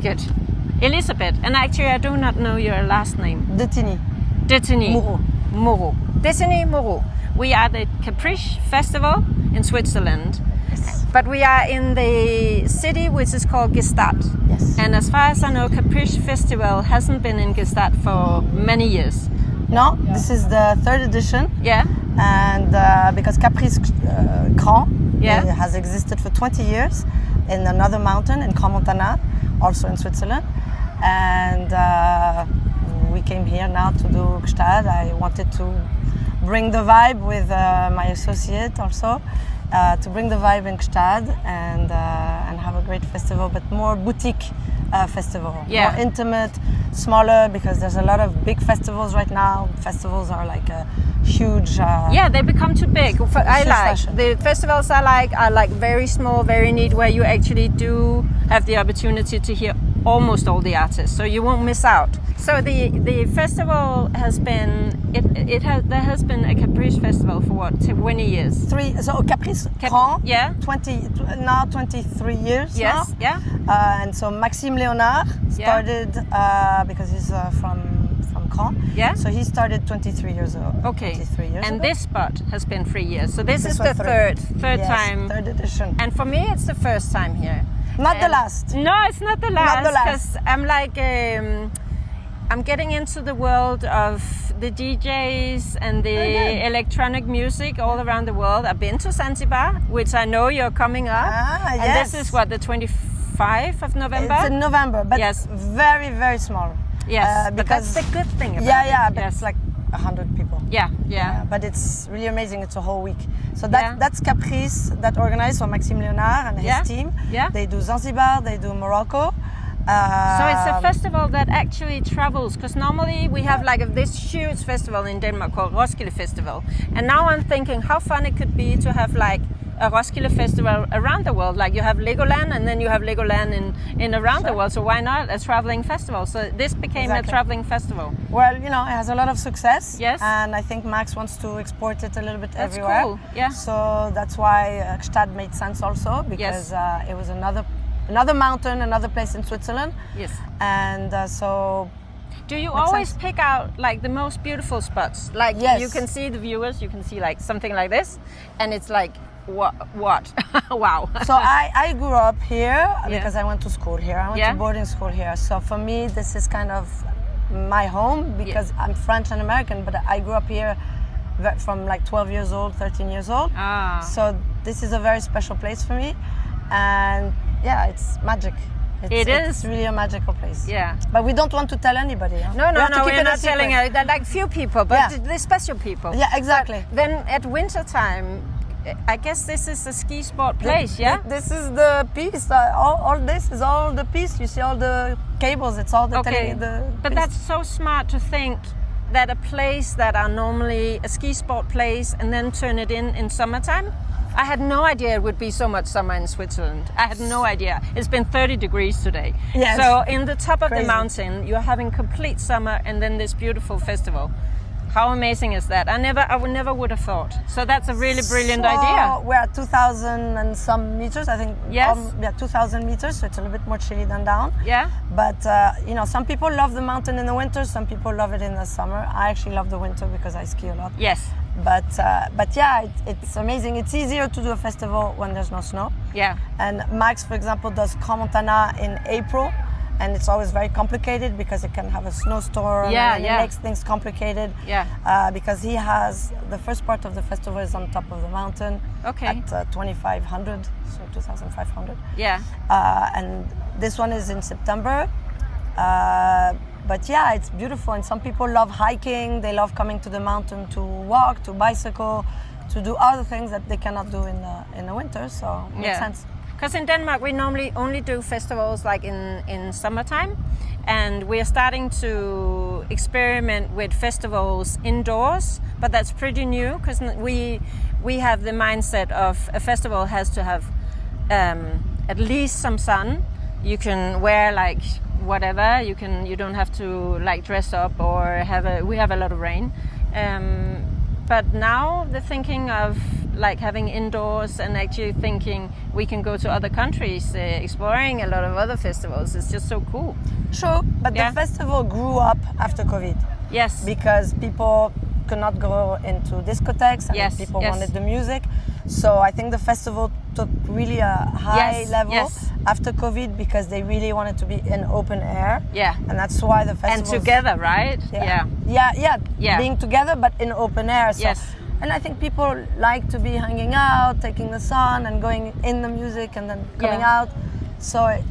Good. Elisabeth, and actually I do not know your last name. De Tigny-Mourot. Tigny-Mourot. We are the Caprices Festival in Switzerland. Yes. But we are in the city which is called Gstaad. Yes. And as far as I know, Caprices Festival hasn't been in Gstaad for many years. No, this is the 3rd edition. Yeah. And because Caprices has existed for 20 years in another mountain in Crans-Montana, also in Switzerland. And we came here now to do Gstaad. I wanted to bring the vibe with my associate also, to bring the vibe in Gstaad and have a great festival, but more boutique festival, more intimate, smaller, because there's a lot of big festivals right now. Festivals are like a huge. They become too big. The festivals I like very small, very neat, where you actually do have the opportunity to hear almost all the artists, so you won't miss out. So the festival has been there has been a Caprices festival for what, 20 years? Caprices 23 years now. And so Maxime Léonard started because he's from Caen. So he started 23 years ago. Okay. 23 years and ago. this spot has been 3 years. So this is the third time. 3rd edition. And for me, it's the first time here. Not the last. No, it's not the last. Because I'm like, I'm getting into the world of the DJs and the electronic music all around the world. I've been to Zanzibar, which I know you're coming up. And this is what, the 25th of November? It's in November, but very, very small. Yes, but that's the good thing about it. But it's like 100 people. But it's really amazing. It's a whole week. So that's Caprices that organized, so Maxime Léonard and his team. They do Zanzibar, they do Morocco. So it's a festival that actually travels, because normally we have like this huge festival in Denmark called Roskilde Festival. And now I'm thinking how fun it could be to have like a Roskilde Festival around the world. Like you have Legoland, and then you have Legoland in around the world. So why not a traveling festival? So this became a traveling festival. Well, it has a lot of success. Yes. And I think Max wants to export it a little bit everywhere. Cool. Yeah. So that's why Gstaad made sense also, because it was another mountain, another place in Switzerland. Yes. And so. Do you always pick out like the most beautiful spots? Like you can see the viewers, you can see like something like this, and it's like, what? Wow. So I grew up here because I went to school here. I went to boarding school here. So for me, this is kind of my home, because I'm French and American, but I grew up here from like 12 years old, 13 years old. So this is a very special place for me. And it's magic. It's really a magical place. Yeah. But we don't want to tell anybody. Huh? No, we're not telling like few people, but the special people. Yeah, exactly. But then at winter time, I guess this is a ski sport place, This is the piece. All this is all the piece. You see all the cables. It's all the But that's so smart to think that a place that are normally a ski sport place and then turn it in summertime. I had no idea it would be so much summer in Switzerland. I had no idea. It's been 30 degrees today. Yes. So in the top of the mountain, you're having complete summer and then this beautiful festival. How amazing is that? I never would have thought. So that's a really brilliant idea. We're at 2,000 and some meters, I think. Yes. 2,000 meters, so it's a little bit more chilly than down. Yeah. But some people love the mountain in the winter. Some people love it in the summer. I actually love the winter because I ski a lot. Yes. But it's amazing. It's easier to do a festival when there's no snow. Yeah. And Max, for example, does Crans-Montana in April. And it's always very complicated because it can have a snowstorm. And it makes things complicated. Yeah. Because he has the first part of the festival is on top of the mountain. Okay. At 2,500, so 2,500. Yeah. And this one is in September. But it's beautiful. And some people love hiking. They love coming to the mountain to walk, to bicycle, to do other things that they cannot do in the winter. So it makes sense. Because in Denmark, we normally only do festivals like in summertime. And we are starting to experiment with festivals indoors. But that's pretty new because we have the mindset of a festival has to have at least some sun. You can wear like whatever. You don't have to like dress up or we have a lot of rain. But now the thinking of like having indoors and actually thinking we can go to other countries, exploring a lot of other festivals. It's just so cool. True, but the festival grew up after COVID. Yes. Because people could not go into discotheques and people wanted the music. So I think the festival took really a high level after COVID because they really wanted to be in open air. Yeah. And that's why the festival... And together, right? Yeah. Being together but in open air. So. Yes. And I think people like to be hanging out, taking the sun and going in the music and then coming out. So it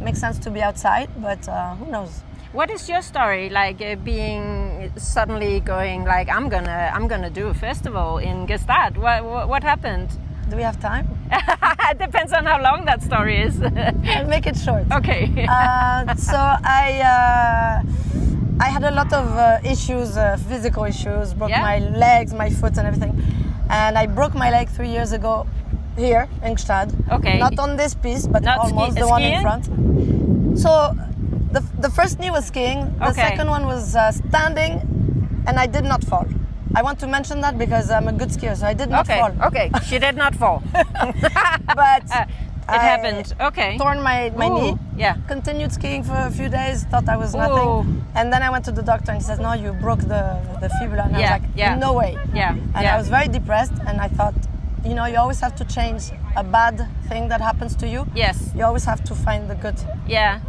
makes sense to be outside, but who knows? What is your story like? Being suddenly going like I'm gonna do a festival in Gstaad. What happened? Do we have time? It depends on how long that story is. I'll make it short. Okay. So I had a lot of issues, physical issues. Broke my legs, my foot, and everything. And I broke my leg 3 years ago here in Gstaad. Okay. Not on this piece, but not almost the one in front. So. The first knee was skiing, the second one was standing, and I did not fall. I want to mention that because I'm a good skier, so I did not fall. Okay, she did not fall. But it happened, okay. Torn my knee, continued skiing for a few days, thought I was nothing. And then I went to the doctor and he says, no, you broke the fibula. And I was like, no way. And I was very depressed and I thought, you know, you always have to change a bad thing that happens to you. Yes. You always have to find the good. Yeah.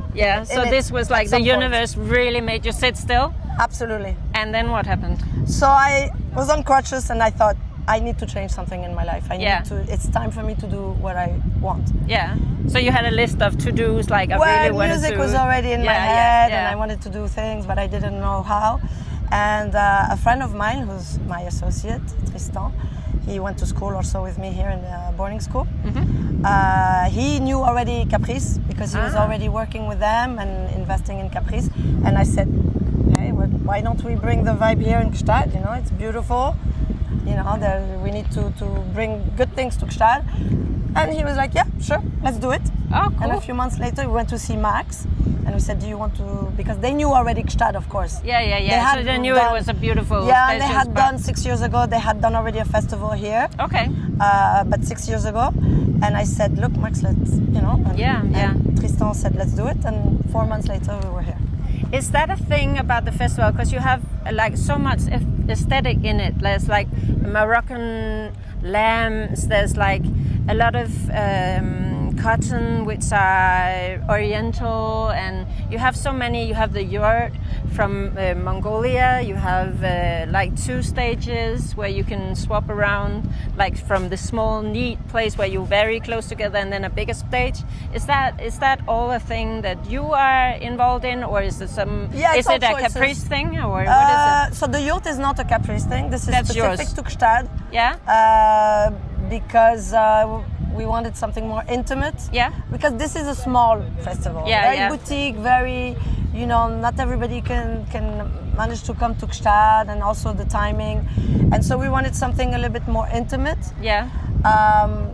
So this was like the universe really made you sit still? Absolutely. And then what happened? So I was on crutches and I thought, I need to change something in my life. It's time for me to do what I want. Yeah. So you had a list of to-dos like I really wanted to... music was already in my head and I wanted to do things, but I didn't know how. And a friend of mine, who's my associate, Tristan, he went to school also with me here in the boarding school. Mm-hmm. He knew already Caprices because he was already working with them and investing in Caprices. And I said, hey, why don't we bring the vibe here in Gstaad? You know, it's beautiful. You know, we need to bring good things to Gstaad. And he was like, yeah, sure, let's do it. Oh, cool. And a few months later, we went to see Max. And we said, do you want to... Because they knew already Gstaad, of course. Yeah. So they knew it was a beautiful and they had done 6 years ago, they had done already a festival here. Okay. But 6 years ago. And I said, look, Max, let's, you know. And Tristan said, let's do it. And 4 months later, we were here. Is that a thing about the festival? Because you have like so much aesthetic in it. There's like Moroccan lamps. There's like a lot of cotton, which are oriental, and you have so many. You have the yurt from Mongolia. You have like 2 stages where you can swap around, like from the small neat place where you're very close together, and then a bigger stage. Is that all a thing that you are involved in, or is it some? Is it a Caprice thing, or what is it? So the yurt is not a Caprice thing. This is That's specific yours. to Gstaad. Yeah. Because we wanted something more intimate. Yeah. Because this is a small festival. Very boutique, very, you know, not everybody can manage to come to Gstaad, and also the timing. And so we wanted something a little bit more intimate. Yeah.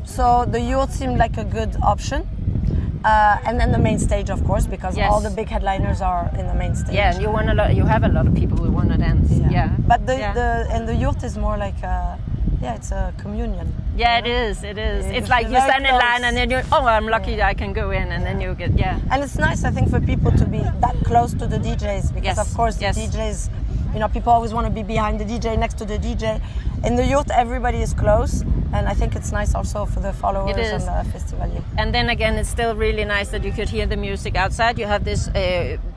So the yurt seemed like a good option. And then the main stage, of course, because all the big headliners are in the main stage. Yeah, and you have a lot of people who want to dance. Yeah. But the yurt is more like it's a communion. Yeah, it is. It's like you stand in line and then I'm lucky I can go in, and then you get, And it's nice, I think, for people to be that close to the DJs, because of course the DJs, you know, people always want to be behind the DJ, next to the DJ. In the yurt, everybody is close, and I think it's nice also for the followers and the festivalier. And then again, it's still really nice that you could hear the music outside. You have this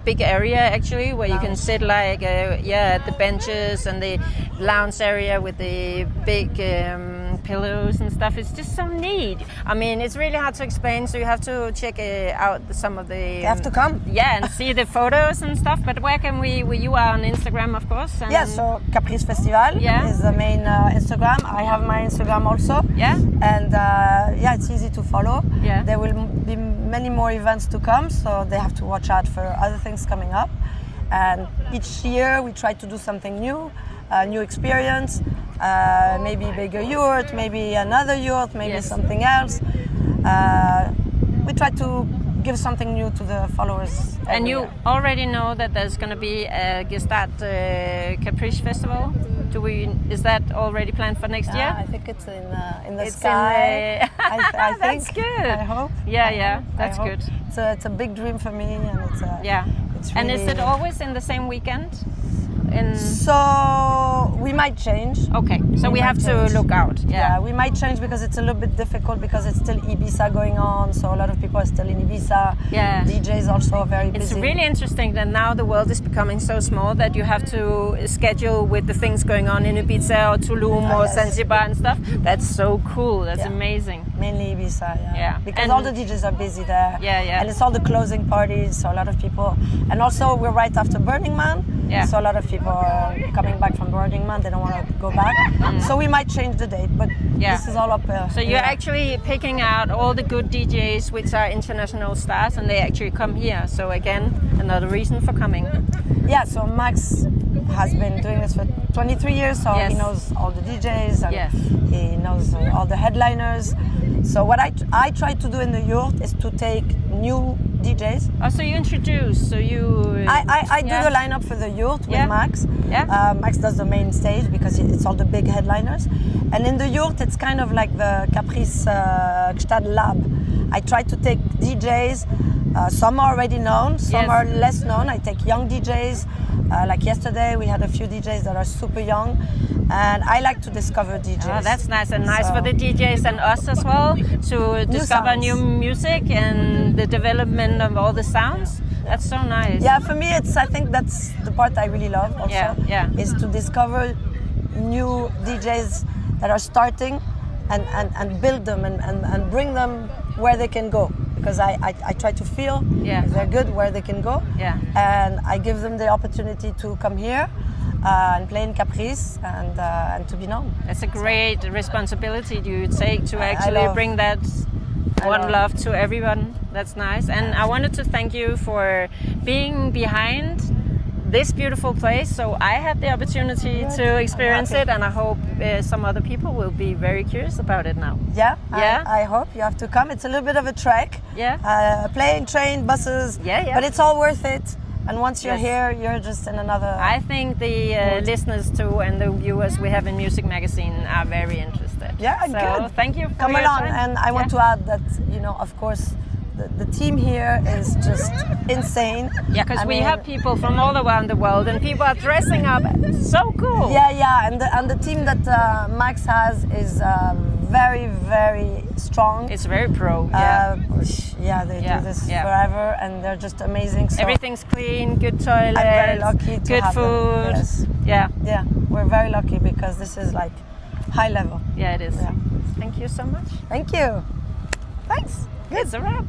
big area actually where you can sit like at the benches and the lounge area with the big pillows and stuff. It's just so neat. I mean, it's really hard to explain, so you have to check out some of the... You have to come. And see the photos and stuff. But where can you are on Instagram, of course. And so Caprices Festival is the main Instagram. I have my Instagram also. And it's easy to follow. There will be many more events to come, so they have to watch out for other things coming up. And each year we try to do something new, a new experience, maybe bigger yurt, maybe another yurt, maybe something else. We try to give something new to the followers. And you already know that there's going to be a Gestart Caprice Festival. Is that already planned for next year? I think it's in the sky. I think. That's good. I hope. Yeah, that's good. It's a big dream for me, and it's It's really, and is it always in the same weekend? So we might change. Okay, so we have to look out. Yeah, we might change because it's a little bit difficult because it's still Ibiza going on. So a lot of people are still in Ibiza. Yeah. DJs also are very busy. It's really interesting that now the world is becoming so small that you have to schedule with the things going on in Ibiza or Tulum or Zanzibar and stuff. That's so cool. That's amazing. Mainly Ibiza, yeah. Because and all the DJs are busy there. Yeah. And it's all the closing parties, so a lot of people. And also we're right after Burning Man. Yeah. So a lot of people are coming back from Burning Man. They don't want to go back. So we might change the date, but this is all up. So you're actually picking out all the good DJs, which are international stars, and they actually come here. So again, another reason for coming. Yeah, so Max has been doing this for 23 years, so he knows all the DJs and he knows all the headliners. So what I try to do in the yurt is to take new DJs. Oh, so you introduce, so you... I do the lineup for the yurt with Max. Yeah. Max does the main stage because it's all the big headliners. And in the yurt, it's kind of like the Caprices Gstad Lab. I try to take DJs, some are already known, some are less known. I take young DJs. Like yesterday, we had a few DJs that are super young, and I like to discover DJs. Oh, that's nice, and nice for the DJs and us as well to discover new music and the development of all the sounds. That's so nice. Yeah, for me, I think that's the part I really love also, is to discover new DJs that are starting and build them and bring them where they can go. Because I try to feel if they're good where they can go, and I give them the opportunity to come here and play in Caprices and to be known. It's a great responsibility you take to actually bring that one love to everyone. That's nice, and I wanted to thank you for being behind this beautiful place, so I had the opportunity to experience it, and I hope some other people will be very curious about it now. I hope you have to come. It's a little bit of a trek. Plane, train, buses. But it's all worth it. And once you're here, you're just in another. I think the listeners too and the viewers we have in Music Magazine are very interested. Yeah, so good. Thank you. Come along, and I want to add that of course. The team here is just insane. Yeah, because we have people from all around the world, and people are dressing up so cool. Yeah, and the team that Max has is very, very strong. It's very pro. They do this forever, and they're just amazing. So everything's clean, good toilets, I'm very lucky to good have food. Them. Yeah, we're very lucky because this is like high level. Yeah, it is. Yeah. Thank you so much. Thank you. Thanks. It's a wrap.